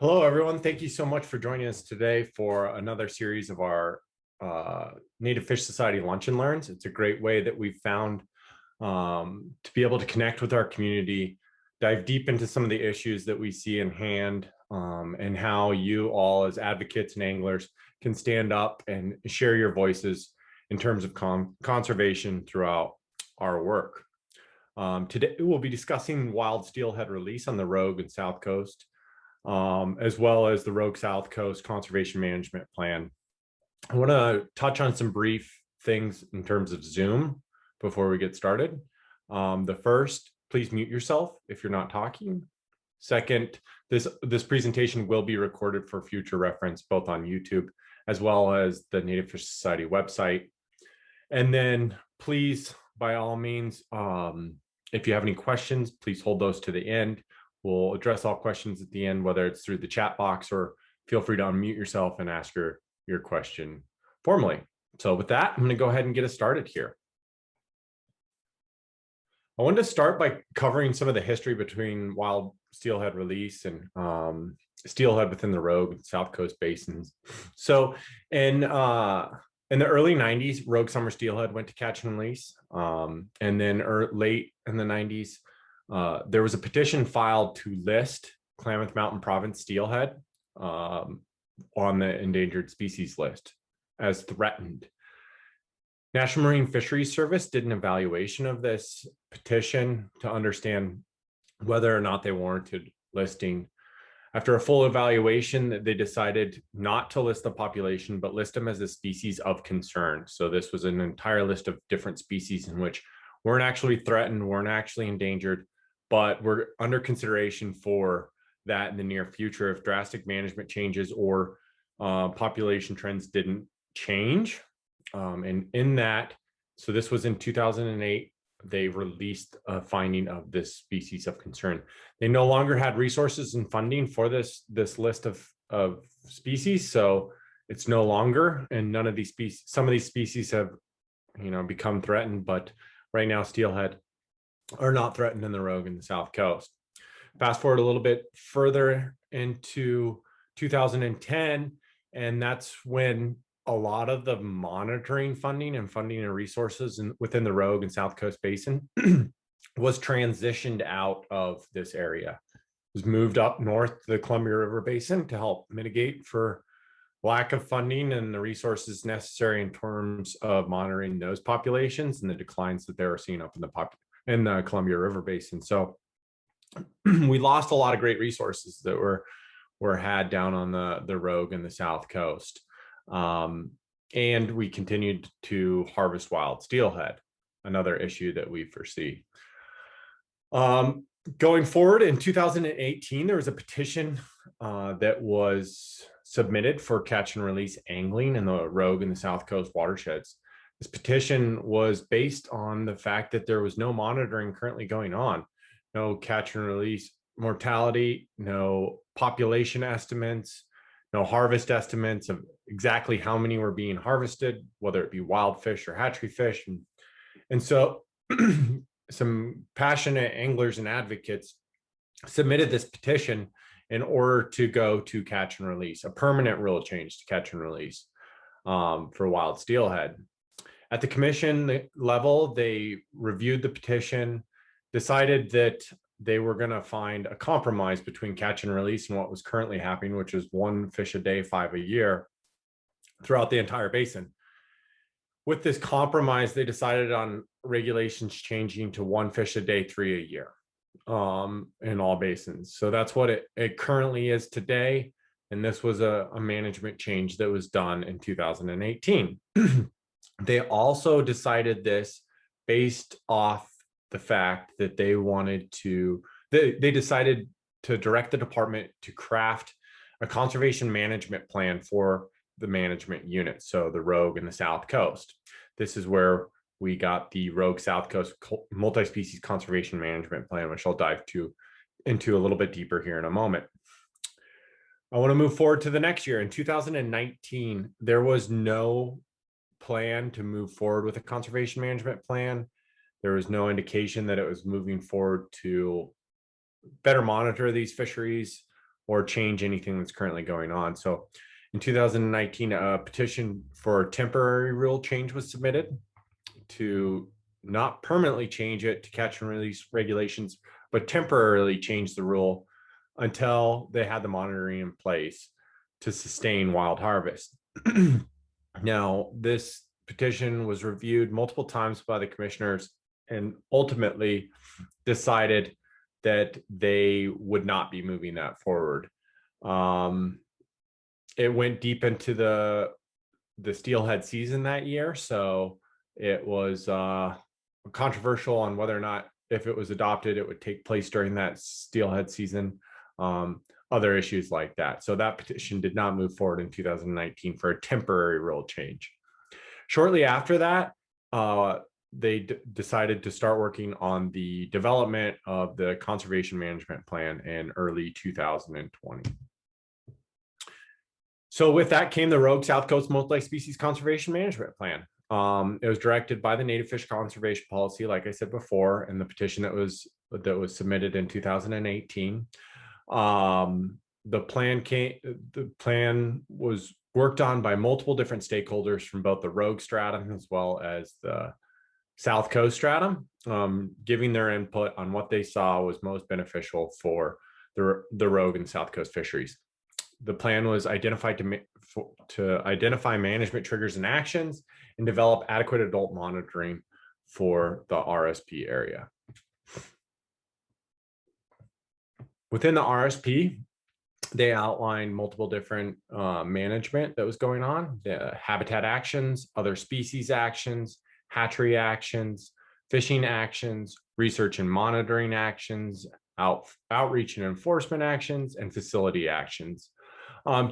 Hello, everyone. Thank you so much for joining us today for another series of our Native Fish Society Lunch and Learns. It's a great way that we've found to be able to connect with our community, dive deep into some of the issues that we see in hand, and how you all as advocates and anglers can stand up and share your voices in terms of conservation throughout our work. Today, we'll be discussing wild steelhead release on the Rogue and South Coast, as well as the Rogue South Coast Conservation Management Plan. I want to touch on some brief things in terms of Zoom before we get started. The first, please mute yourself if you're not talking. Second, this presentation will be recorded for future reference, both on YouTube as well as the Native Fish Society website. And then please, by all means, if you have any questions, please hold those to the end. We'll address all questions at the end, whether it's through the chat box or feel free to unmute yourself and ask your question formally. So with that, I'm going to go ahead and get us started here. I wanted to start by covering some of the history between wild steelhead release and steelhead within the Rogue and South Coast basins. So in the early 90s, Rogue summer steelhead went to catch and release. And then late in the 90s, there was a petition filed to list Klamath Mountain Province steelhead on the endangered species list as threatened. National Marine Fisheries Service did an evaluation of this petition to understand whether or not they warranted listing. After a full evaluation, they decided not to list the population, but list them as a species of concern. So this was an entire list of different species in which weren't actually threatened, weren't actually endangered, but we're under consideration for that in the near future if drastic management changes or population trends didn't change. And in that, so this was in 2008, they released a finding of this species of concern. They no longer had resources and funding for this list of species, so it's no longer, and none of these species, some of these species have, become threatened, but right now steelhead are not threatened in the Rogue and the South Coast. Fast forward a little bit further into 2010, and that's when a lot of the monitoring funding and resources within the Rogue and South Coast Basin was transitioned out of this area. It was moved up north to the Columbia River Basin to help mitigate for lack of funding and the resources necessary in terms of monitoring those populations and the declines that they were seeing up in the Columbia River Basin. So we lost a lot of great resources that were had down on the Rogue and the South Coast. And we continued to harvest wild steelhead, another issue that we foresee. Going forward in 2018, there was a petition that was submitted for catch and release angling in the Rogue and the South Coast watersheds. This petition was based on the fact that there was no monitoring currently going on, no catch and release mortality, no population estimates, no harvest estimates of exactly how many were being harvested, whether it be wild fish or hatchery fish. And so some passionate anglers and advocates submitted this petition in order to go to catch and release, a permanent rule change to catch and release for wild steelhead. At the commission level, they reviewed the petition, decided that they were going to find a compromise between catch and release and what was currently happening, which is 1 fish a day, 5 a year throughout the entire basin. With this compromise, they decided on regulations changing to 1 fish a day, 3 a year in all basins. So that's what it currently is today. And this was a management change that was done in 2018. They also decided this based off the fact that they wanted to, they decided to direct the department to craft a conservation management plan for the management unit. So the Rogue and the South Coast. This is where we got the Rogue South Coast multi-species conservation management plan, which I'll dive into a little bit deeper here in a moment. I want to move forward to the next year. In 2019, there was no plan to move forward with a conservation management plan. There was no indication that it was moving forward to better monitor these fisheries or change anything that's currently going on. So in 2019, a petition for temporary rule change was submitted to not permanently change it to catch and release regulations, but temporarily change the rule until they had the monitoring in place to sustain wild harvest. Now, this petition was reviewed multiple times by the commissioners and ultimately decided that they would not be moving that forward. It went deep into the steelhead season that year, so it was controversial on whether or not, if it was adopted, it would take place during that steelhead season. Other issues like that. So that petition did not move forward in 2019 for a temporary rule change. Shortly after that, they decided to start working on the development of the conservation management plan in early 2020. So with that came the Rogue South Coast Multi-Species Conservation Management Plan. It was directed by the Native Fish Conservation Policy, like I said before, in the petition that was submitted in 2018. The plan was worked on by multiple different stakeholders from both the Rogue stratum as well as the South Coast stratum, giving their input on what they saw was most beneficial for the Rogue and South Coast fisheries. The plan was identified to identify management triggers and actions and develop adequate adult monitoring for the RSP area. Within the RSP, they outlined multiple different management that was going on, the habitat actions, other species actions, hatchery actions, fishing actions, research and monitoring actions, outreach and enforcement actions, and facility actions.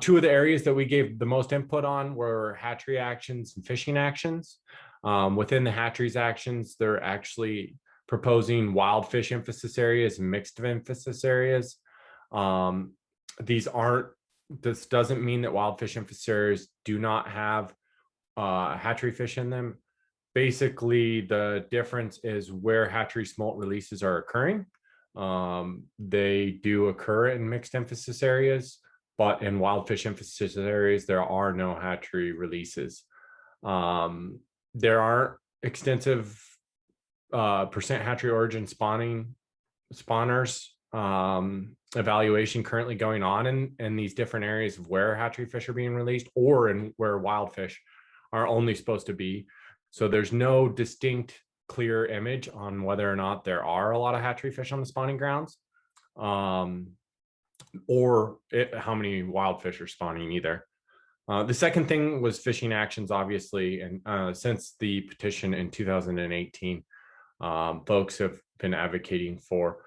Two of the areas that we gave the most input on were hatchery actions and fishing actions. Within the hatcheries actions, they're actually proposing wild fish emphasis areas and mixed emphasis areas. This doesn't mean that wild fish emphasis areas do not have hatchery fish in them. Basically, the difference is where hatchery smolt releases are occurring. They do occur in mixed emphasis areas, but in wild fish emphasis areas, there are no hatchery releases. There aren't extensive percent hatchery origin spawners evaluation currently going on in these different areas of where hatchery fish are being released or in where wild fish are only supposed to be. So there's no distinct, clear image on whether or not there are a lot of hatchery fish on the spawning grounds, or how many wild fish are spawning either. The second thing was fishing actions, obviously, and since the petition in 2018, folks have been advocating for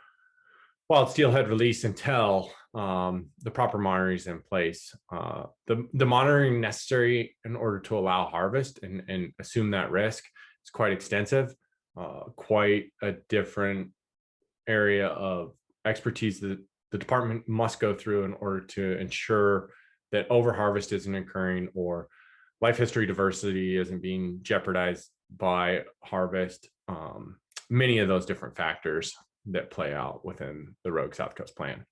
wild steelhead release until the proper monitoring is in place. The monitoring necessary in order to allow harvest and assume that risk is quite extensive, quite a different area of expertise that the department must go through in order to ensure that overharvest isn't occurring or life history diversity isn't being jeopardized by harvest. Many of those different factors that play out within the Rogue South Coast plan.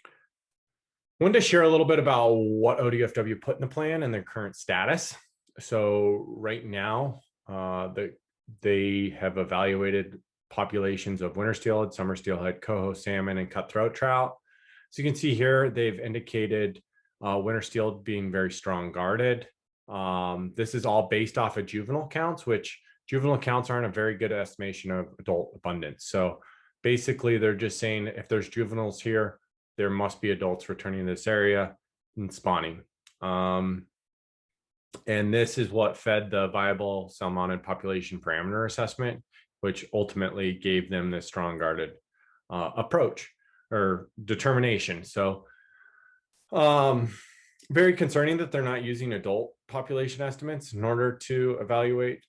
I wanted to share a little bit about what ODFW put in the plan and their current status. So right now, they have evaluated populations of winter steelhead, summer steelhead, coho salmon, and cutthroat trout. So you can see here, they've indicated winter steelhead being very strong guarded. This is all based off of juvenile counts, which juvenile counts aren't a very good estimation of adult abundance. So basically, they're just saying if there's juveniles here, there must be adults returning to this area and spawning. And this is what fed the viable salmonid population parameter assessment, which ultimately gave them this strong guarded approach or determination. So very concerning that they're not using adult population estimates in order to evaluate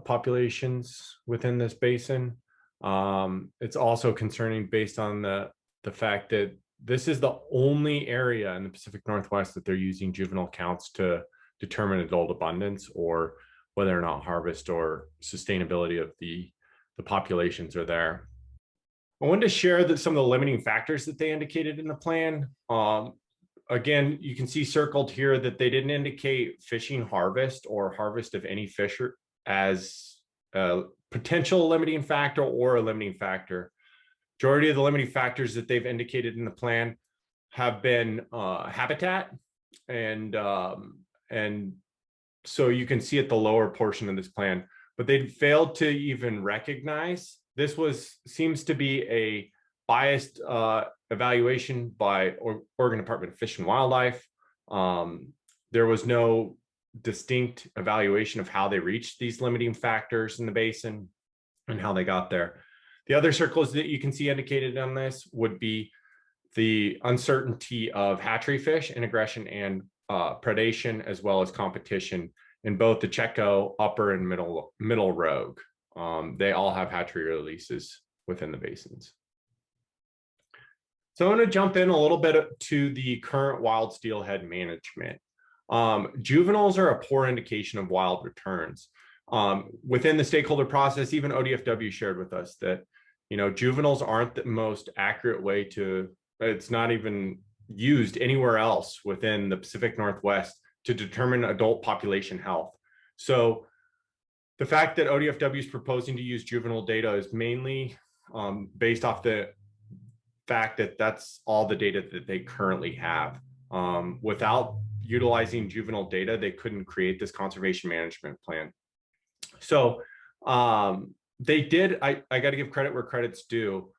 populations within this basin. It's also concerning based on the fact that this is the only area in the Pacific Northwest that they're using juvenile counts to determine adult abundance or whether or not harvest or sustainability of the populations are there. I wanted to share that some of the limiting factors that they indicated in the plan. Again, you can see circled here that they didn't indicate fishing harvest or harvest of any fish as a potential limiting factor or a limiting factor. Majority of the limiting factors that they've indicated in the plan have been habitat, and so you can see at the lower portion of this plan, but they failed to even recognize this seems to be a biased evaluation by Oregon Department of Fish and Wildlife. There was no distinct evaluation of how they reached these limiting factors in the basin and how they got there. The other circles that you can see indicated on this would be the uncertainty of hatchery fish, integration, and predation, as well as competition in both the Checo upper and middle rogue. They all have hatchery releases within the basins. So I'm going to jump in a little bit to the current wild steelhead management. Juveniles are a poor indication of wild returns. Within the stakeholder process, even ODFW shared with us that, juveniles aren't the most accurate way to, it's not even used anywhere else within the Pacific Northwest to determine adult population health. So the fact that ODFW is proposing to use juvenile data is mainly based off the fact that that's all the data that they currently have. Without utilizing juvenile data, they couldn't create this conservation management plan. So they did, I got to give credit where credit's due.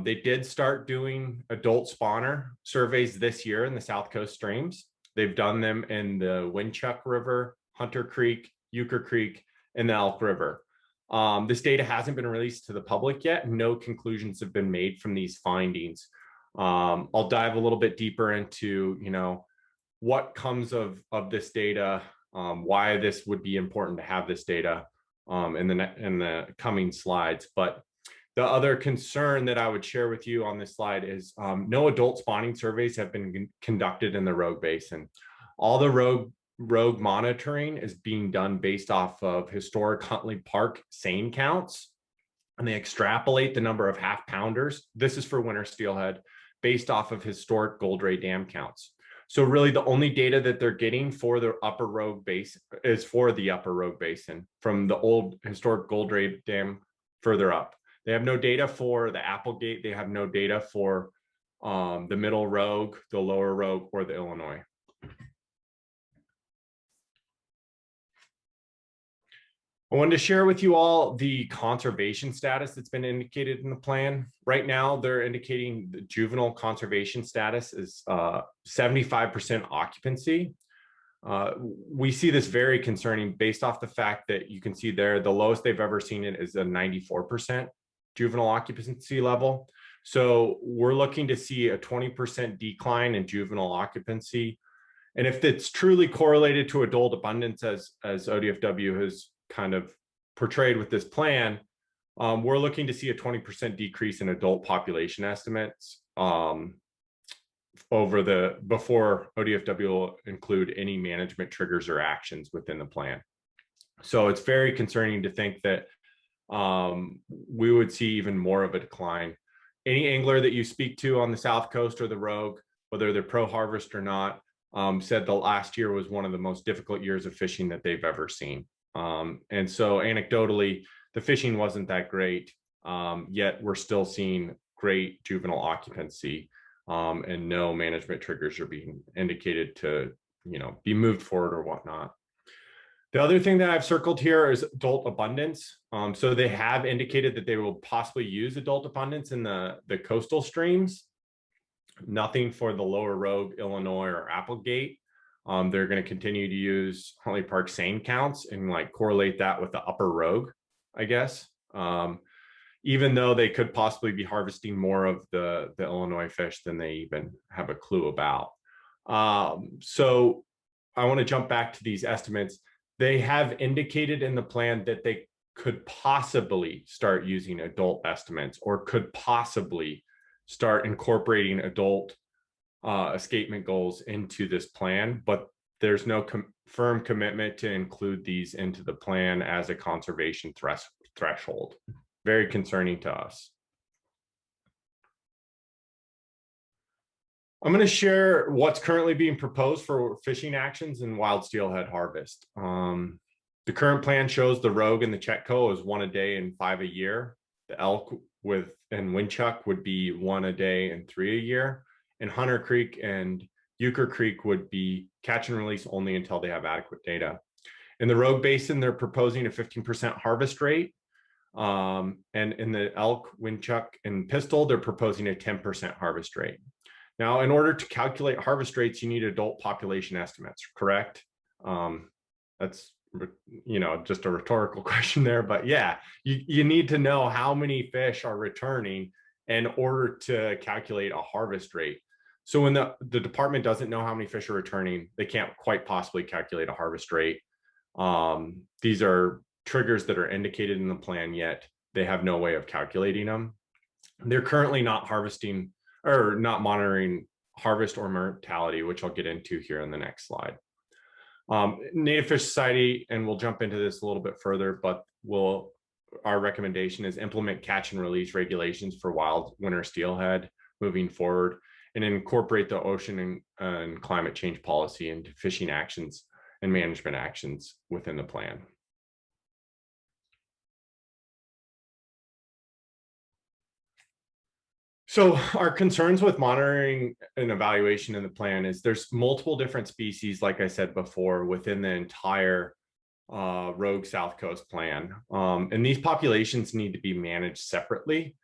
They did start doing adult spawner surveys this year in the South Coast streams. They've done them in the Winchuck River, Hunter Creek, Euchre Creek, and the Elk River. This data hasn't been released to the public yet. No conclusions have been made from these findings. I'll dive a little bit deeper into, what comes of this data, why this would be important to have this data in the coming slides. But the other concern that I would share with you on this slide is no adult spawning surveys have been conducted in the Rogue Basin. All the rogue monitoring is being done based off of historic Huntley Park seine counts, and they extrapolate the number of half pounders. This is for winter steelhead based off of historic Gold Ray Dam counts. So really the only data that they're getting for the upper Rogue Basin is for the upper Rogue Basin from the old historic Gold Ray Dam further up. They have no data for the Applegate. They have no data for the middle Rogue, the lower Rogue, or the Illinois. I wanted to share with you all the conservation status that's been indicated in the plan. Right now, they're indicating the juvenile conservation status is 75% occupancy. We see this very concerning based off the fact that you can see there, the lowest they've ever seen it is a 94% juvenile occupancy level. So we're looking to see a 20% decline in juvenile occupancy. And if it's truly correlated to adult abundance, as ODFW has kind of portrayed with this plan, we're looking to see a 20% decrease in adult population estimates before ODFW will include any management triggers or actions within the plan. So it's very concerning to think that we would see even more of a decline. Any angler that you speak to on the South Coast or the Rogue, whether they're pro-harvest or not, said the last year was one of the most difficult years of fishing that they've ever seen. And so anecdotally, the fishing wasn't that great, yet we're still seeing great juvenile occupancy, and no management triggers are being indicated to, be moved forward or whatnot. The other thing that I've circled here is adult abundance. So they have indicated that they will possibly use adult abundance in the coastal streams. Nothing for the lower Rogue, Illinois, or Applegate. They're going to continue to use Huntley Park seine counts and correlate that with the upper Rogue, I guess. Even though they could possibly be harvesting more of the Illinois fish than they even have a clue about. So I want to jump back to these estimates. They have indicated in the plan that they could possibly start using adult estimates or could possibly start incorporating adult escapement goals into this plan, but there's no firm commitment to include these into the plan as a conservation threshold. Very concerning to us. I'm going to share what's currently being proposed for fishing actions and wild steelhead harvest. The current plan shows the Rogue and the Chetco is 1 a day and 5 a year. The elk and Winchuck would be 1 a day and 3 a year. And Hunter Creek and Euchre Creek would be catch and release only until they have adequate data. In the Rogue Basin, they're proposing a 15% harvest rate. And in the elk, Winchuck, and Pistol, they're proposing a 10% harvest rate. Now, in order to calculate harvest rates, you need adult population estimates, correct? That's, just a rhetorical question there, but yeah, you need to know how many fish are returning in order to calculate a harvest rate. So when the department doesn't know how many fish are returning, they can't quite possibly calculate a harvest rate. These are triggers that are indicated in the plan, yet they have no way of calculating them. They're currently not harvesting or not monitoring harvest or mortality, which I'll get into here in the next slide. Native Fish Society, and we'll jump into this a little bit further, but our recommendation is implement catch and release regulations for wild winter steelhead moving forward, and incorporate the ocean and climate change policy into fishing actions and management actions within the plan. So our concerns with monitoring and evaluation in the plan is there's multiple different species, like I said before, within the entire Rogue South Coast plan. And these populations need to be managed separately,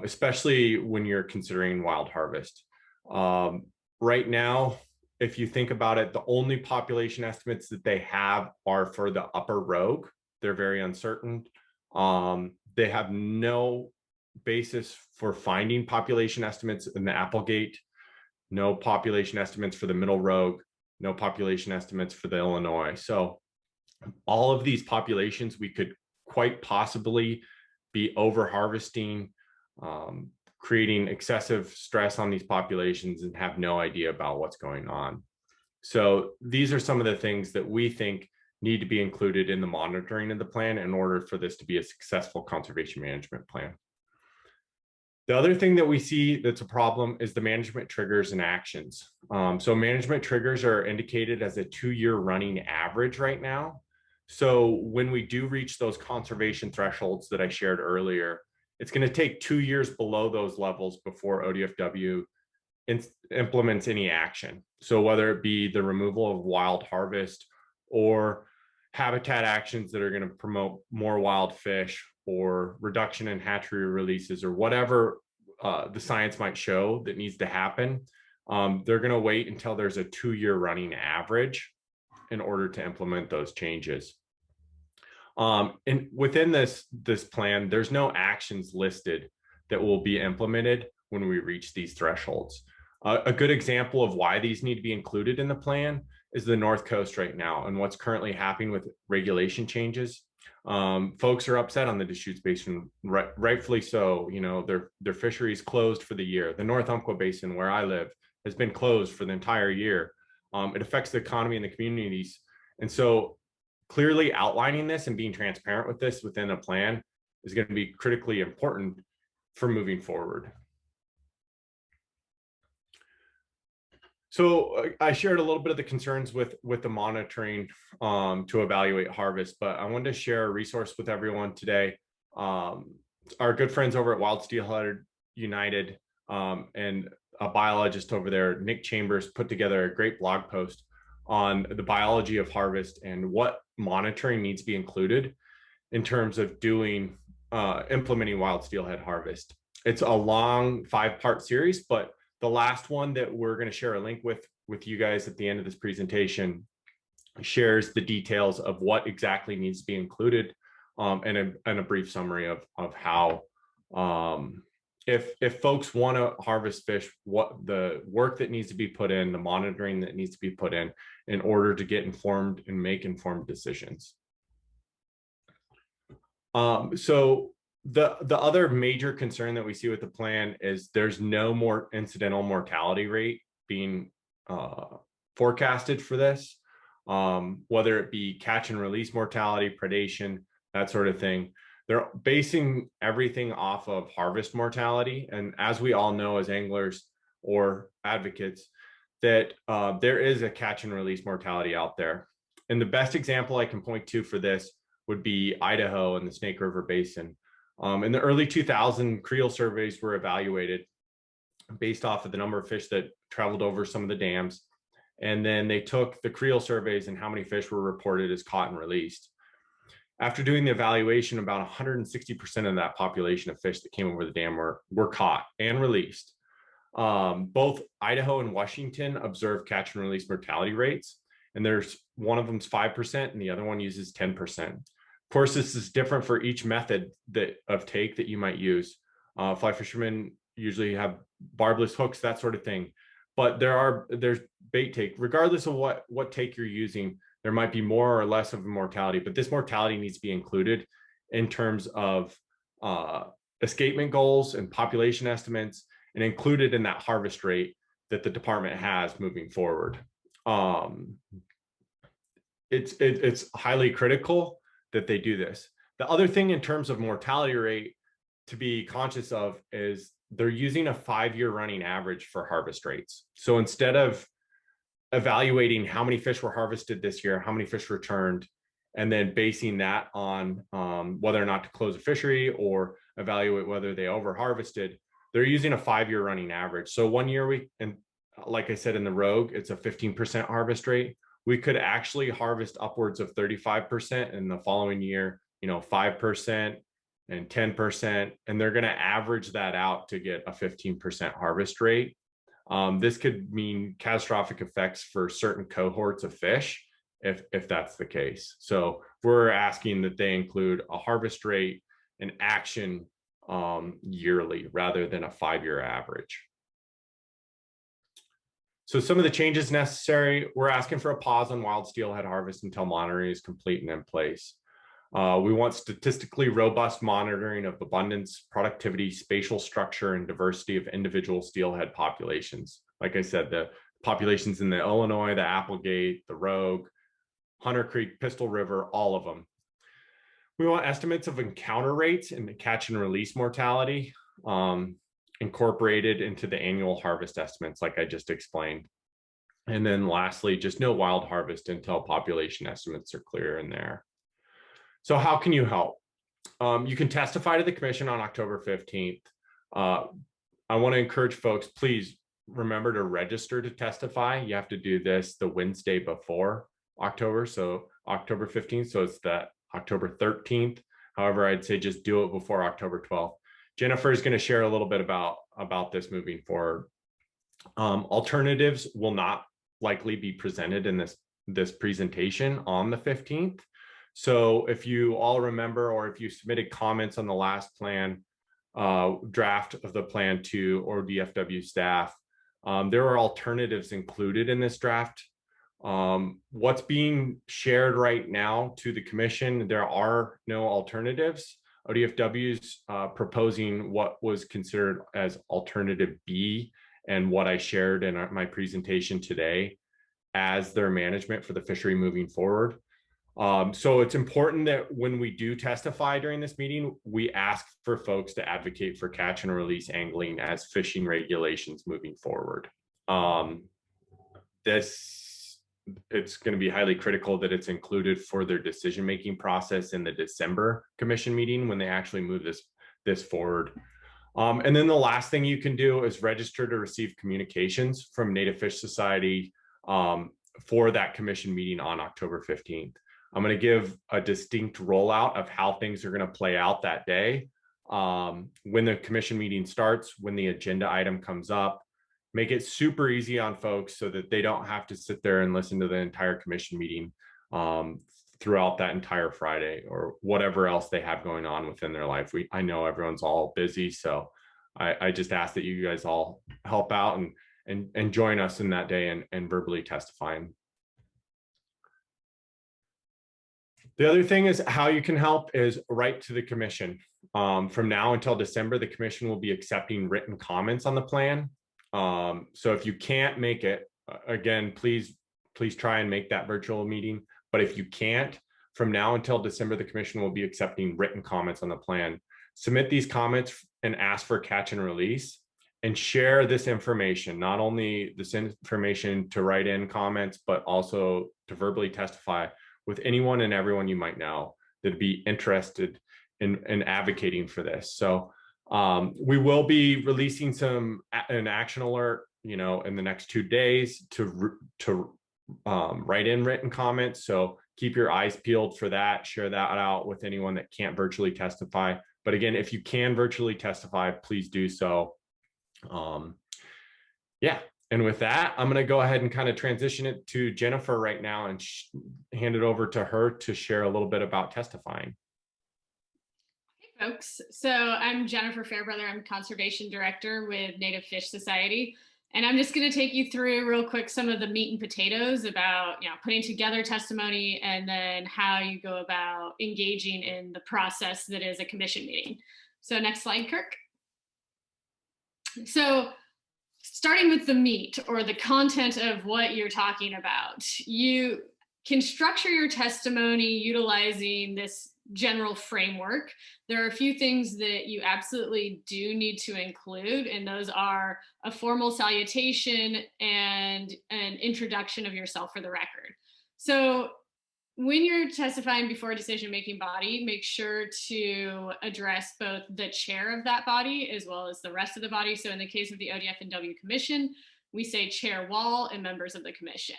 especially when you're considering wild harvest. Right now, if you think about it, the only population estimates that they have are for the upper Rogue. They're very uncertain. They have no basis for finding population estimates in the Applegate, no population estimates for the middle Rogue, no population estimates for the Illinois. So all of these populations, we could quite possibly be over harvesting, creating excessive stress on these populations and have no idea about what's going on. So these are some of the things that we think need to be included in the monitoring of the plan in order for this to be a successful conservation management plan. The other thing that we see that's a problem is the management triggers and actions. So management triggers are indicated as a 2-year running average right now. So when we do reach those conservation thresholds that I shared earlier, it's going to take 2 years below those levels before ODFW implements any action. So whether it be the removal of wild harvest or habitat actions that are going to promote more wild fish, or reduction in hatchery releases, or whatever the science might show that needs to happen, they're going to wait until there's a 2-year running average in order to implement those changes. And within this plan, there's no actions listed that will be implemented when we reach these thresholds. A good example of why these need to be included in the plan is the North Coast right now and what's currently happening with regulation changes. Folks are upset on the Deschutes Basin, rightfully so. Their fisheries closed for the year. The North Umpqua Basin, where I live, has been closed for the entire year. It affects the economy and the communities. And so clearly outlining this and being transparent with this within a plan is going to be critically important for moving forward. So I shared a little bit of the concerns with the monitoring to evaluate harvest, but I wanted to share a resource with everyone today. Our good friends over at Wild Steelhead United and a biologist over there, Nick Chambers, put together a great blog post on the biology of harvest and what monitoring needs to be included in terms of implementing wild steelhead harvest. It's a long 5-part series, but the last one that we're going to share a link with you guys at the end of this presentation shares the details of what exactly needs to be included, and a brief summary of how, if folks want to harvest fish, what the work that needs to be put in, the monitoring that needs to be put in order to get informed and make informed decisions. So the other major concern that we see with the plan is there's no more incidental mortality rate being forecasted for this, whether it be catch and release mortality, predation, that sort of thing. They're basing everything off of harvest mortality. And as we all know, as anglers, or advocates that there is a catch and release mortality out there. And the best example I can point to for this would be Idaho and the Snake River Basin. In the early 2000s, creel surveys were evaluated based off of the number of fish that traveled over some of the dams. And then they took the creel surveys and how many fish were reported as caught and released. After doing the evaluation, about 160% of that population of fish that came over the dam were caught and released. Both Idaho and Washington observe catch and release mortality rates, and there's one of them's 5% and the other one uses 10%. Of course, this is different for each method of take that you might use. Fly fishermen usually have barbless hooks, that sort of thing. But there's bait take, regardless of what take you're using, there might be more or less of a mortality, but this mortality needs to be included in terms of escapement goals and population estimates, and included in that harvest rate that the department has moving forward. It's highly critical that they do this. The other thing in terms of mortality rate to be conscious of is they're using a 5-year running average for harvest rates. So instead of evaluating how many fish were harvested this year, how many fish returned, and then basing that on whether or not to close a fishery or evaluate whether they over harvested, they're using a 5-year running average. So 1 year and like I said, in the Rogue, it's a 15% harvest rate. We could actually harvest upwards of 35%, in the following year, 5% and 10%, and they're going to average that out to get a 15% harvest rate. This could mean catastrophic effects for certain cohorts of fish if that's the case. So we're asking that they include a harvest rate and action yearly rather than a 5-year average. So some of the changes necessary, we're asking for a pause on wild steelhead harvest until monitoring is complete and in place. We want statistically robust monitoring of abundance, productivity, spatial structure, and diversity of individual steelhead populations. Like I said, the populations in the Illinois, the Applegate, the Rogue, Hunter Creek, Pistol River, all of them. We want estimates of encounter rates and catch and release mortality incorporated into the annual harvest estimates, like I just explained. And then lastly, just no wild harvest until population estimates are clear in there. So how can you help? You can testify to the commission on October 15th. I want to encourage folks, please remember to register to testify. You have to do this the Wednesday before October, so October 15th. So it's that October 13th. However, I'd say just do it before October 12th. Jennifer is going to share a little bit about this moving forward. Alternatives will not likely be presented in this presentation on the 15th. So if you all remember, or if you submitted comments on the last plan, draft of the plan to or DFW staff, there are alternatives included in this draft. What's being shared right now to the commission, there are no alternatives. ODFW's proposing what was considered as alternative B and what I shared in my presentation today as their management for the fishery moving forward. So it's important that when we do testify during this meeting, we ask for folks to advocate for catch and release angling as fishing regulations moving forward. It's going to be highly critical that it's included for their decision-making process in the December commission meeting when they actually move this forward. And then the last thing you can do is register to receive communications from Native Fish Society for that commission meeting on October 15th. I'm going to give a distinct rollout of how things are going to play out that day. When the commission meeting starts, when the agenda item comes up, make it super easy on folks so that they don't have to sit there and listen to the entire commission meeting throughout that entire Friday or whatever else they have going on within their life. I know everyone's all busy, so I just ask that you guys all help out and join us in that day and verbally testifying. The other thing is how you can help is write to the commission. From now until December, the commission will be accepting written comments on the plan. So if you can't make it, again, please try and make that virtual meeting. But if you can't, from now until December, the commission will be accepting written comments on the plan. Submit these comments and ask for catch and release. and share this information, not only this information to write in comments, but also to verbally testify with anyone and everyone you might know that'd be interested in advocating for this. So we will be releasing an action alert, in the next 2 days to write in written comments. So keep your eyes peeled for that. Share that out with anyone that can't virtually testify. But again, if you can virtually testify, please do so. Yeah. And with that, I'm going to go ahead and kind of transition it to Jennifer right now and hand it over to her to share a little bit about testifying. Hey folks, so I'm Jennifer Fairbrother. I'm Conservation Director with Native Fish Society. And I'm just going to take you through real quick some of the meat and potatoes about putting together testimony and then how you go about engaging in the process that is a commission meeting. So next slide, Kirk. So starting with the meat or the content of what you're talking about, you can structure your testimony utilizing this general framework. There are a few things that you absolutely do need to include, and those are a formal salutation and an introduction of yourself for the record. So when you're testifying before a decision-making body, make sure to address both the chair of that body as well as the rest of the body. So in the case of the ODF&W Commission, we say Chair Wall and members of the commission.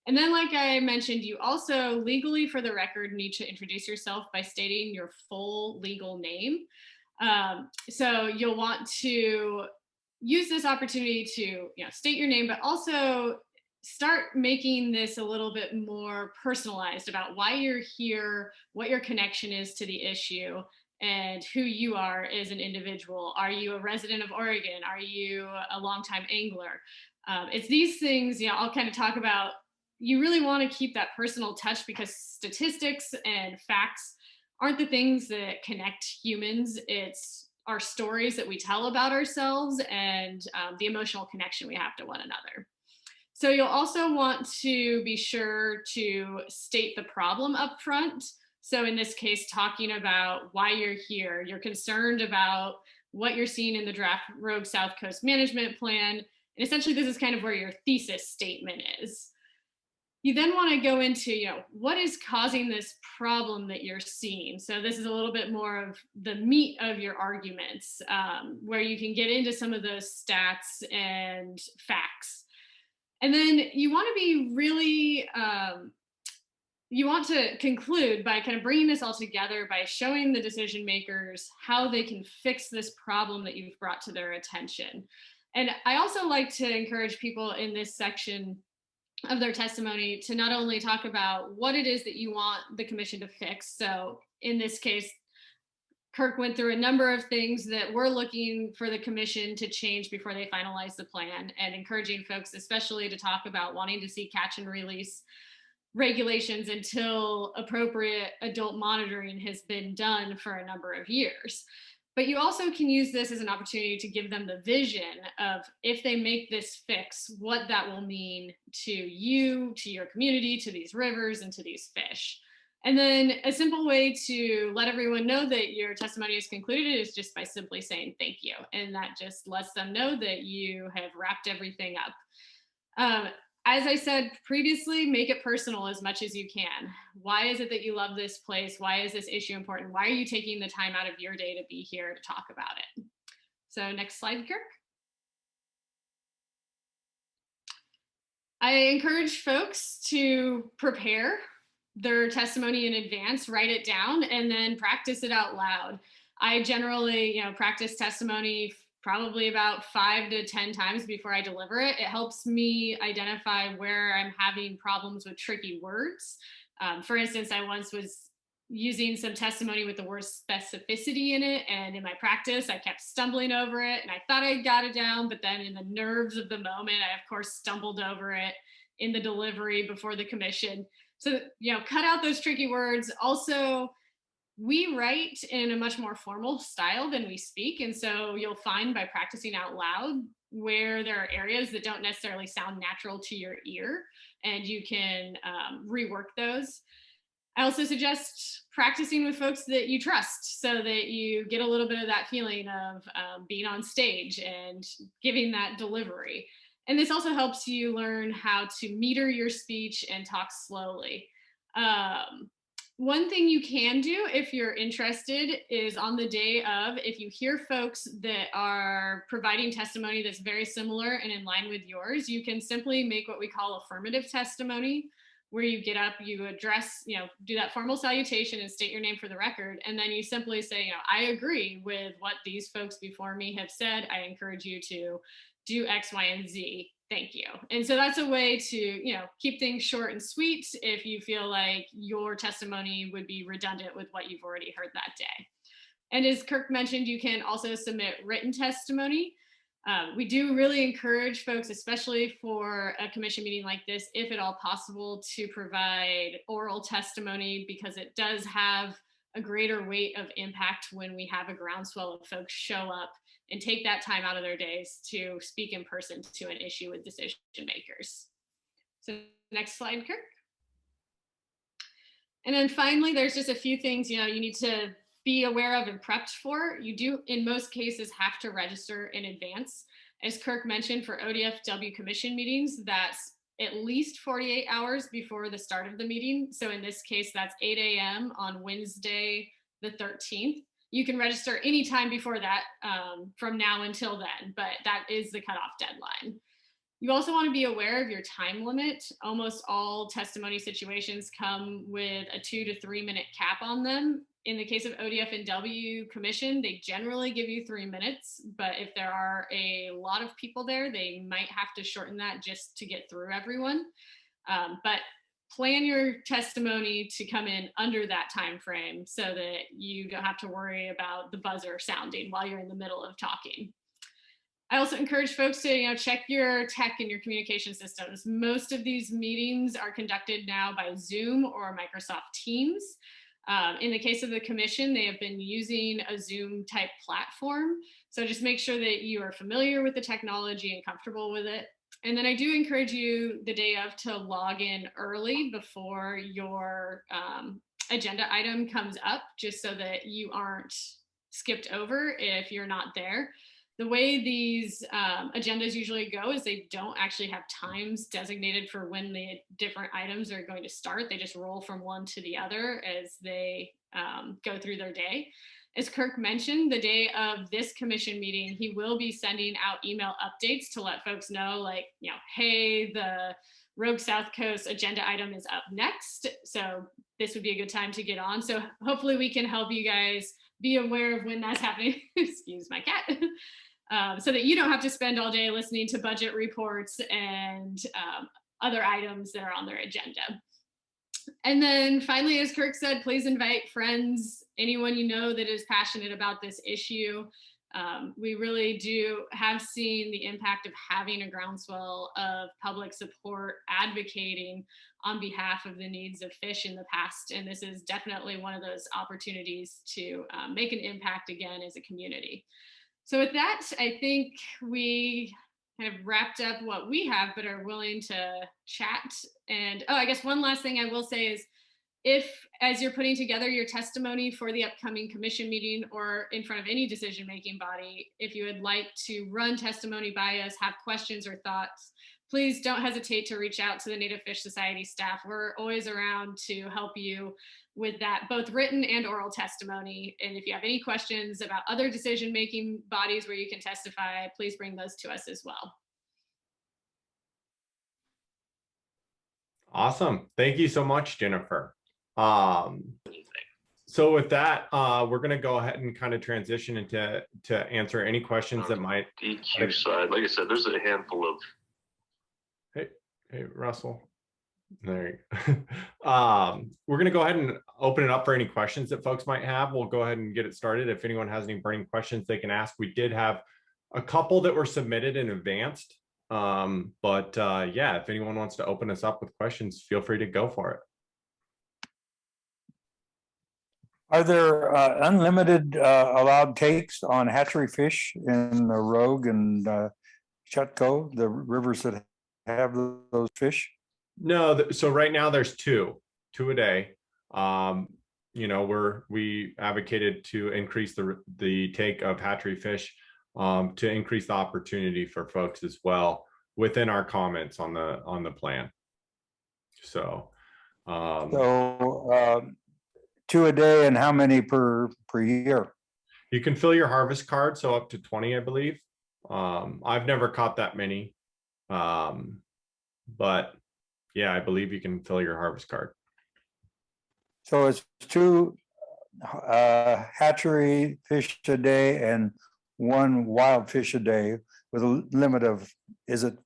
And then, like I mentioned, you also legally, for the record, need to introduce yourself by stating your full legal name. So you'll want to use this opportunity to state your name, but also start making this a little bit more personalized about why you're here, what your connection is to the issue, and who you are as an individual. Are you a resident of Oregon? Are you a longtime angler? It's these things, I'll kind of talk about. You really want to keep that personal touch because statistics and facts aren't the things that connect humans. It's our stories that we tell about ourselves and the emotional connection we have to one another. So you'll also want to be sure to state the problem up front. So in this case, talking about why you're here, you're concerned about what you're seeing in the draft Rogue South Coast Management Plan. And essentially, this is kind of where your thesis statement is. You then want to go into, what is causing this problem that you're seeing? So this is a little bit more of the meat of your arguments, where you can get into some of those stats and facts. And then you want to be really, you want to conclude by kind of bringing this all together by showing the decision makers how they can fix this problem that you've brought to their attention. And I also like to encourage people in this section of their testimony to not only talk about what it is that you want the commission to fix. So in this case, Kirk went through a number of things that we're looking for the commission to change before they finalize the plan, and encouraging folks especially to talk about wanting to see catch and release regulations until appropriate adult monitoring has been done for a number of years. But you also can use this as an opportunity to give them the vision of, if they make this fix, what that will mean to you, to your community, to these rivers, and to these fish. And then a simple way to let everyone know that your testimony is concluded is just by simply saying thank you. And that just lets them know that you have wrapped everything up. As I said previously, make it personal as much as you can. Why is it that you love this place? Why is this issue important? Why are you taking the time out of your day to be here to talk about it? So next slide, Kirk. I encourage folks to prepare their testimony in advance, write it down, and then practice it out loud. I generally, practice testimony probably about 5 to 10 times before I deliver it. It helps me identify where I'm having problems with tricky words. For instance, I once was using some testimony with the word specificity in it, and in my practice, I kept stumbling over it, and I thought I got it down, but then in the nerves of the moment, I, of course, stumbled over it in the delivery before the commission. So, cut out those tricky words. Also, we write in a much more formal style than we speak. And so you'll find by practicing out loud where there are areas that don't necessarily sound natural to your ear, and you can rework those. I also suggest practicing with folks that you trust so that you get a little bit of that feeling of being on stage and giving that delivery. And this also helps you learn how to meter your speech and talk slowly. One thing you can do if you're interested is on the day of, if you hear folks that are providing testimony that's very similar and in line with yours, you can simply make what we call affirmative testimony, where you get up, you address, do that formal salutation and state your name for the record. And then you simply say, I agree with what these folks before me have said. I encourage you to do X, Y, and Z. Thank you. And so that's a way to, keep things short and sweet if you feel like your testimony would be redundant with what you've already heard that day. And as Kirk mentioned, you can also submit written testimony. We do really encourage folks, especially for a commission meeting like this, if at all possible, to provide oral testimony, because it does have a greater weight of impact when we have a groundswell of folks show up and take that time out of their days to speak in person to an issue with decision makers. So next slide, Kirk. And then finally, there's just a few things, you need to be aware of and prepped for. You do, in most cases, have to register in advance. As Kirk mentioned, for ODFW commission meetings, that's at least 48 hours before the start of the meeting. So in this case, that's 8 a.m. on Wednesday, the 13th. You can register anytime before that from now until then, but that is the cutoff deadline. You also want to be aware of your time limit. Almost all testimony situations come with a 2 to 3 minute cap on them. In the case of ODF&W commission, they generally give you 3 minutes, but if there are a lot of people there, they might have to shorten that just to get through everyone. But plan your testimony to come in under that time frame so that you don't have to worry about the buzzer sounding while you're in the middle of talking. I also encourage folks to check your tech and your communication systems. Most of these meetings are conducted now by Zoom or Microsoft Teams. In the case of the commission, they have been using a Zoom type platform. So just make sure that you are familiar with the technology and comfortable with it. And then I do encourage you the day of to log in early before your agenda item comes up, just so that you aren't skipped over if you're not there. The way these agendas usually go is they don't actually have times designated for when the different items are going to start. They just roll from one to the other as they go through their day. As Kirk mentioned, the day of this commission meeting, he will be sending out email updates to let folks know, hey, the Rogue South Coast agenda item is up next. So this would be a good time to get on. So hopefully we can help you guys be aware of when that's happening. Excuse my cat. So that you don't have to spend all day listening to budget reports and other items that are on their agenda. And then finally, as Kirk said, please invite friends, anyone you know that is passionate about this issue. We really do have seen the impact of having a groundswell of public support advocating on behalf of the needs of fish in the past. And this is definitely one of those opportunities to make an impact again as a community. So with that, I think we kind of wrapped up what we have, but are willing to chat. And I guess one last thing I will say is, if as you're putting together your testimony for the upcoming commission meeting or in front of any decision-making body, if you would like to run testimony by us, have questions or thoughts, please don't hesitate to reach out to the Native Fish Society staff. We're always around to help you with that, both written and oral testimony. And if you have any questions about other decision-making bodies where you can testify, please bring those to us as well. Awesome. Thank you so much, Jennifer. So with that, we're going to go ahead and kind of transition into answer any questions that might. DQ side, like I said, there's a handful of. Hey, Russell. There you go. We're going to go ahead and open it up for any questions that folks might have. We'll go ahead and get it started. If anyone has any burning questions, they can ask. We did have a couple that were submitted in advance. Yeah, if anyone wants to open us up with questions, feel free to go for it. Are there unlimited allowed takes on hatchery fish in the Rogue and Chutko, the rivers that have those fish? No, so right now there's two a day. You know, we advocated to increase the take of hatchery fish, to increase the opportunity for folks as well within our comments on the plan. So, So 2 a day, and how many per year? you can fill your harvest card, so up to 20, I believe. I've never caught that many, but yeah, I believe you can fill your harvest card. So it's 2 hatchery fish a day and 1 wild fish a day, with a limit of, is it,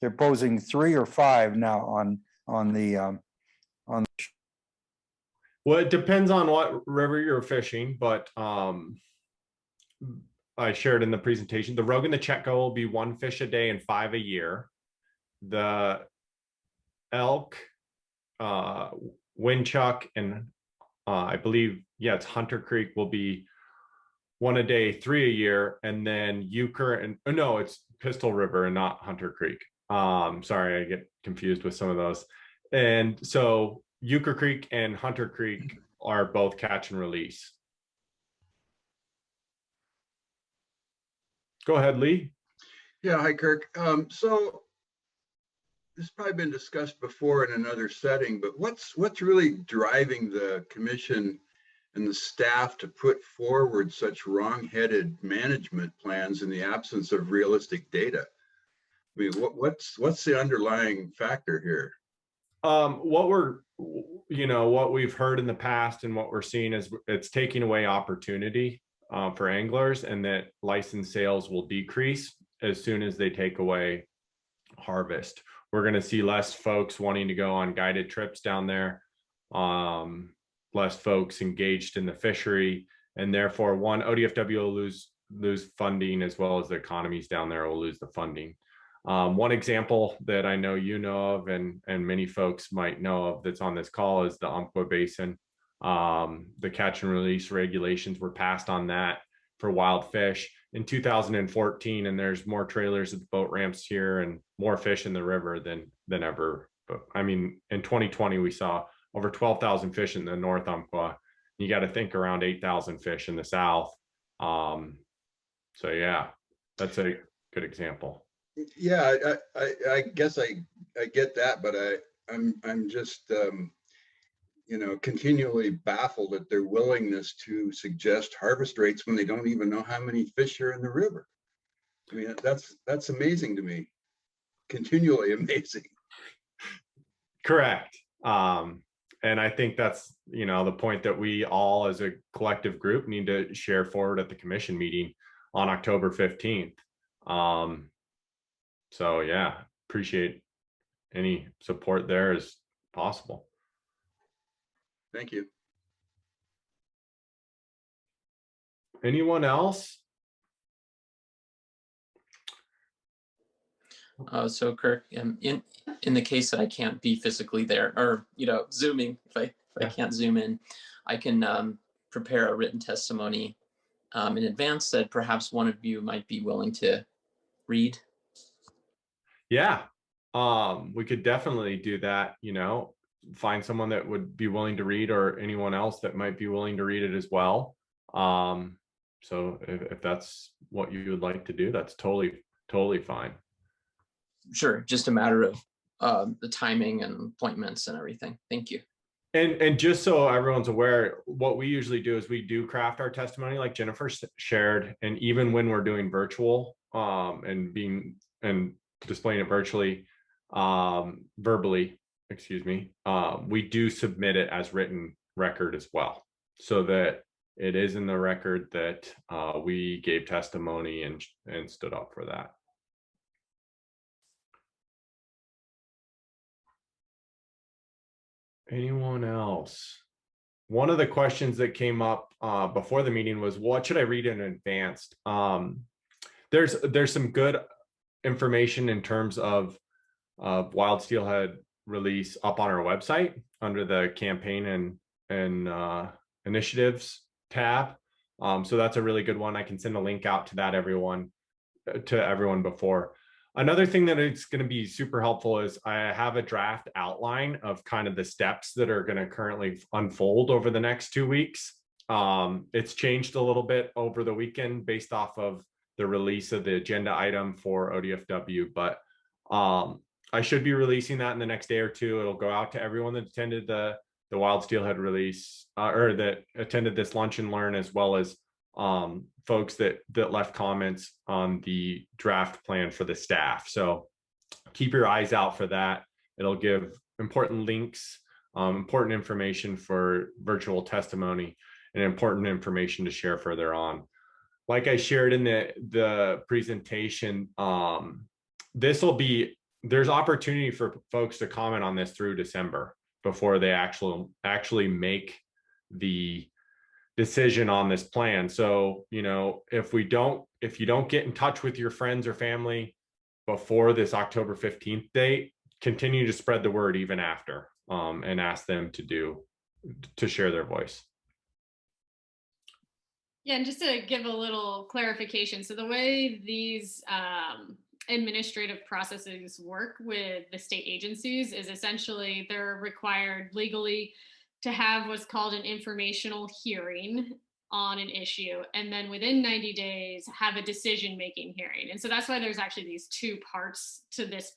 they're posing 3 or 5 now on the Well, it depends on what river you're fishing, but I shared in the presentation, the Rogue and the Chetco will be 1 fish a day and 5 a year. The elk, Windchuck, and I believe, yeah, it's Hunter Creek will be 1 a day, 3 a year, and then Euchre and no, it's Pistol River and not Hunter Creek. Sorry, I get confused with some of those. And so Euchre Creek and Hunter Creek are both catch and release. Go ahead, Lee. Yeah, hi, Kirk. So this has probably been discussed before in another setting, but what's really driving the commission and the staff to put forward such wrong-headed management plans in the absence of realistic data? I mean, what's the underlying factor here? What we've heard in the past and what we're seeing is it's taking away opportunity for anglers, and that license sales will decrease as soon as they take away harvest. We're going to see less folks wanting to go on guided trips down there, less folks engaged in the fishery, and therefore ODFW will lose funding, as well as the economies down there will lose the funding. One example that I know you know of, and many folks might know of that's on this call, is the Umpqua Basin. The catch and release regulations were passed on that for wild fish in 2014, and there's more trailers at the boat ramps here and more fish in the river than ever. But I mean, in 2020, we saw over 12,000 fish in the North Umpqua. You got to think around 8,000 fish in the South. So yeah, that's a good example. Yeah, I guess I get that, but I'm just continually baffled at their willingness to suggest harvest rates when they don't even know how many fish are in the river. I mean, that's amazing to me. Continually amazing. Correct. And I think that's, the point that we all as a collective group need to share forward at the commission meeting on October 15th. So yeah, appreciate any support there as possible. Thank you. Anyone else? So Kirk, in the case that I can't be physically there, or zooming, if I can't zoom in, I can prepare a written testimony in advance that perhaps one of you might be willing to read. Yeah, we could definitely do that. Find someone that would be willing to read, or anyone else that might be willing to read it as well. So if that's what you would like to do, that's totally fine. Sure, just a matter of the timing and appointments and everything. Thank you. And just so everyone's aware, what we usually do is we do craft our testimony like Jennifer shared, and even when we're doing virtual and displaying it virtually, verbally, we do submit it as written record as well, so that it is in the record that we gave testimony and stood up for that. Anyone else? One of the questions that came up before the meeting was, what should I read in advance? There's some good information in terms of wild steelhead release up on our website under the campaign and initiatives tab. So that's a really good one. I can send a link out to that everyone before. Another thing that is going to be super helpful is I have a draft outline of kind of the steps that are going to currently unfold over the next 2 weeks. It's changed a little bit over the weekend based off of the release of the agenda item for ODFW, but I should be releasing that in the next day or two. It'll go out to everyone that attended the Wild Steelhead release or that attended this lunch and learn, as well as folks that left comments on the draft plan for the staff. So keep your eyes out for that. It'll give important links, important information for virtual testimony, and important information to share further on. Like I shared in the presentation, there's opportunity for folks to comment on this through December before they actually make the decision on this plan. So, you know, if you don't get in touch with your friends or family before this October 15th date, continue to spread the word even after, and ask them to share their voice. Yeah, and just to give a little clarification, so the way these administrative processes work with the state agencies is essentially they're required legally to have what's called an informational hearing on an issue, and then within 90 days have a decision-making hearing. And so that's why there's actually these two parts to this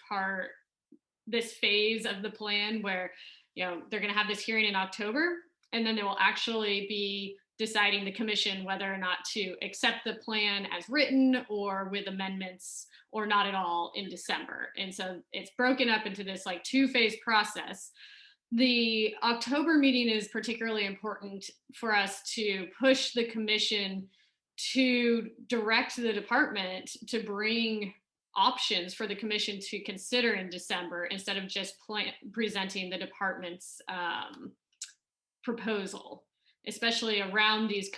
phase of the plan, where, you know, they're going to have this hearing in October, and then they will actually be deciding, the commission, whether or not to accept the plan as written or with amendments or not at all in December. And so it's broken up into this like 2-phase process. The October meeting is particularly important for us to push the commission to direct the department to bring options for the commission to consider in December, instead of just presenting the department's proposal, especially around these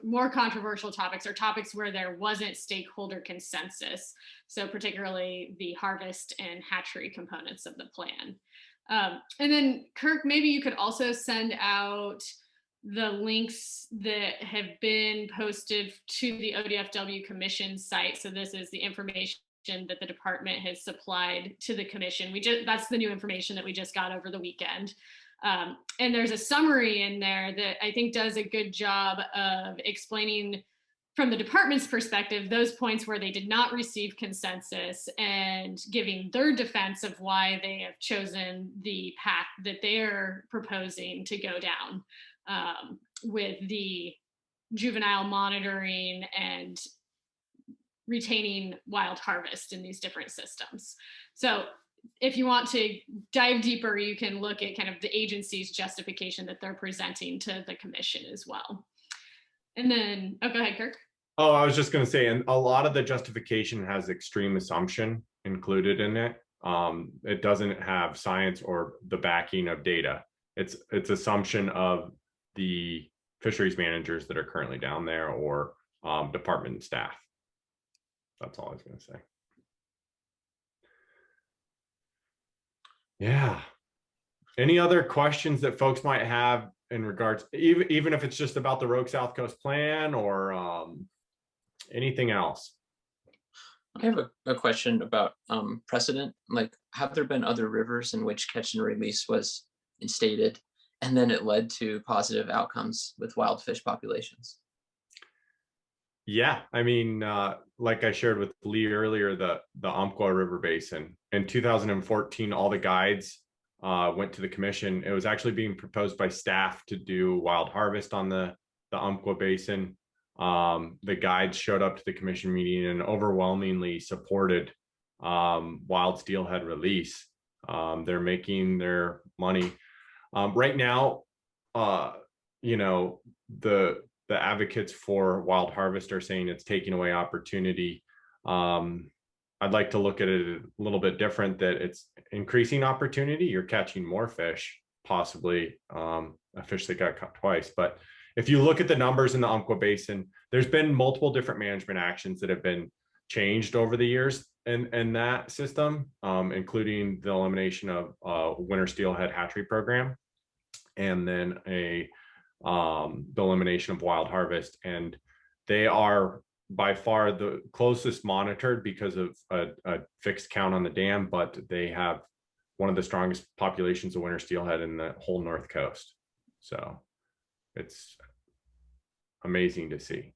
more controversial topics, or topics where there wasn't stakeholder consensus. So particularly the harvest and hatchery components of the plan. And then Kirk, maybe you could also send out the links that have been posted to the ODFW Commission site. So this is the information that the department has supplied to the commission. That's the new information that we just got over the weekend. And there's a summary in there that I think does a good job of explaining from the department's perspective those points where they did not receive consensus, and giving their defense of why they have chosen the path that they're proposing to go down, with the juvenile monitoring and retaining wild harvest in these different systems. So if you want to dive deeper, you can look at kind of the agency's justification that they're presenting to the commission as well. And then, oh, go ahead, Kirk. Oh, I was just going to say, and a lot of the justification has extreme assumption included in it. It doesn't have science or the backing of data. It's assumption of the fisheries managers that are currently down there, or department staff. That's all I was going to say. Yeah. Any other questions that folks might have in regards, even if it's just about the Rogue South Coast plan, or anything else? I have a question about precedent. Like, have there been other rivers in which catch and release was instated and then it led to positive outcomes with wild fish populations? Yeah, I mean, like I shared with Lee earlier, the Umpqua River Basin in 2014, all the guides went to the commission. It was actually being proposed by staff to do wild harvest on the Umpqua Basin. The guides showed up to the commission meeting and overwhelmingly supported wild steelhead release. They're making their money right now. You know, the advocates for wild harvest are saying it's taking away opportunity. I'd like to look at it a little bit different, that it's increasing opportunity. You're catching more fish, possibly a fish that got caught twice. But if you look at the numbers in the Umpqua Basin, there's been multiple different management actions that have been changed over the years in that system, including the elimination of winter steelhead hatchery program, and then the elimination of wild harvest. And they are by far the closest monitored because of a fixed count on the dam, but they have one of the strongest populations of winter steelhead in the whole North Coast. So it's amazing to see.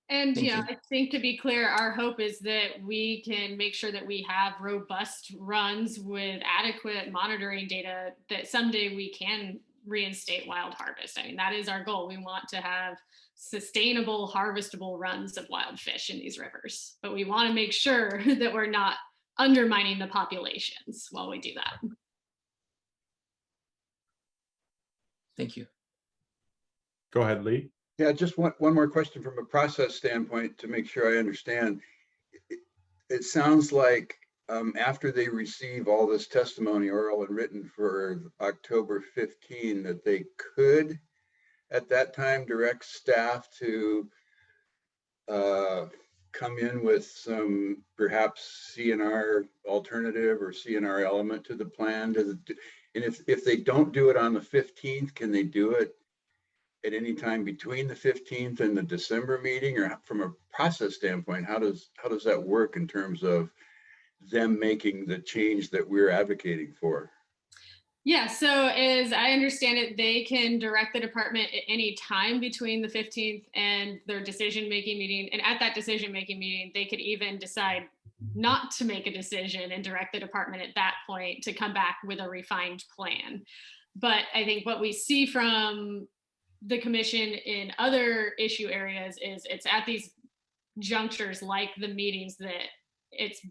And Thank you. I think, to be clear, our hope is that we can make sure that we have robust runs with adequate monitoring data that someday we can reinstate wild harvest. I mean, that is our goal. We want to have sustainable, harvestable runs of wild fish in these rivers, but we want to make sure that we're not undermining the populations while we do that. Thank you. Go ahead, Lee. Yeah, just one more question from a process standpoint to make sure I understand. It sounds like after they receive all this testimony, oral and written, for October 15, that they could at that time direct staff to come in with some perhaps CNR alternative or CNR element to the plan. And if they don't do it on the 15th, can they do it at any time between the 15th and the December meeting? Or from a process standpoint, how does that work in terms of them making the change that we're advocating for? Yeah, so as I understand it, they can direct the department at any time between the 15th and their decision-making meeting. And at that decision-making meeting, they could even decide not to make a decision and direct the department at that point to come back with a refined plan. But I think what we see from the commission in other issue areas is it's at these junctures, like the meetings, that it's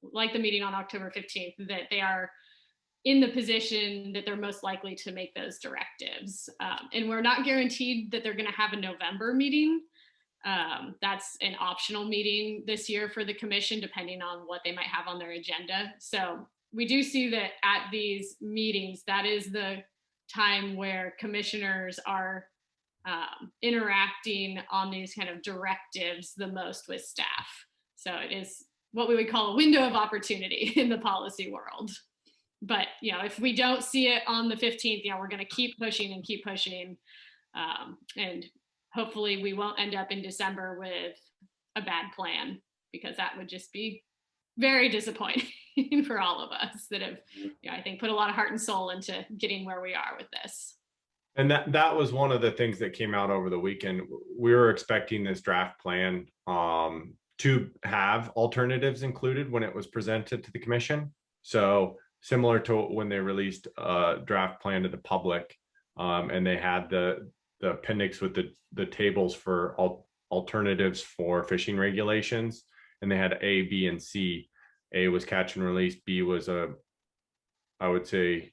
like the meeting on October 15th, that they are in the position that they're most likely to make those directives. And we're not guaranteed that they're going to have a November meeting. That's an optional meeting this year for the commission, depending on what they might have on their agenda. So we do see that at these meetings, that is the time where commissioners are interacting on these kind of directives the most with staff. So it is what we would call a window of opportunity in the policy world. But if we don't see it on the 15th, we're going to keep pushing and keep pushing, and hopefully we won't end up in December with a bad plan, because that would just be very disappointing for all of us that have, I think, put a lot of heart and soul into getting where we are with this. And that was one of the things that came out over the weekend. We were expecting this draft plan to have alternatives included when it was presented to the commission. So similar to when they released a draft plan to the public, and they had the appendix with the tables for alternatives for fishing regulations, and they had A, B, and C. A was catch and release. B was I would say,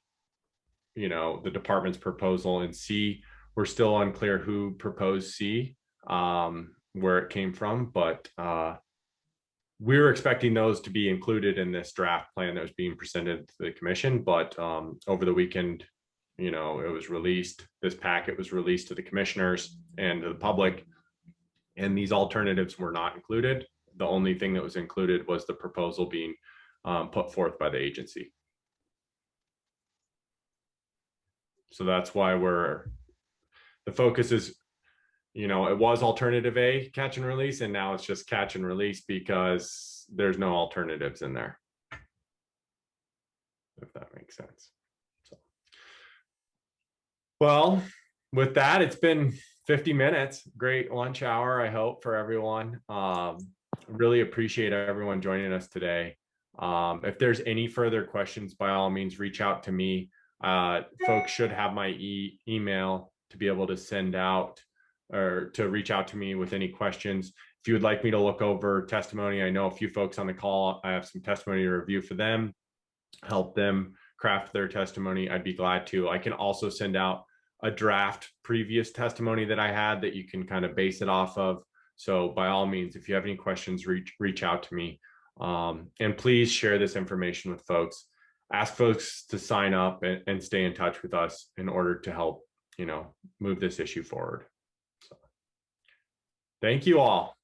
the department's proposal, and C, we're still unclear who proposed C, where it came from, but we were expecting those to be included in this draft plan that was being presented to the commission. But over the weekend, it was released. This packet was released to the commissioners and to the public, and these alternatives were not included. The only thing that was included was the proposal being put forth by the agency. So that's why the focus is, it was alternative A, catch and release, and now it's just catch and release because there's no alternatives in there, if that makes sense. So, well, with that, it's been 50 minutes. Great lunch hour, I hope, for everyone. Really appreciate everyone joining us today. If there's any further questions, by all means, reach out to me. Folks should have my email to be able to send out or to reach out to me with any questions. If you would like me to look over testimony, I know a few folks on the call, I have some testimony to review for them, help them craft their testimony, I'd be glad to. I can also send out a draft previous testimony that I had that you can kind of base it off of. So by all means, if you have any questions, reach out to me. And please share this information with folks. Ask folks to sign up and stay in touch with us in order to help, move this issue forward. So, thank you all.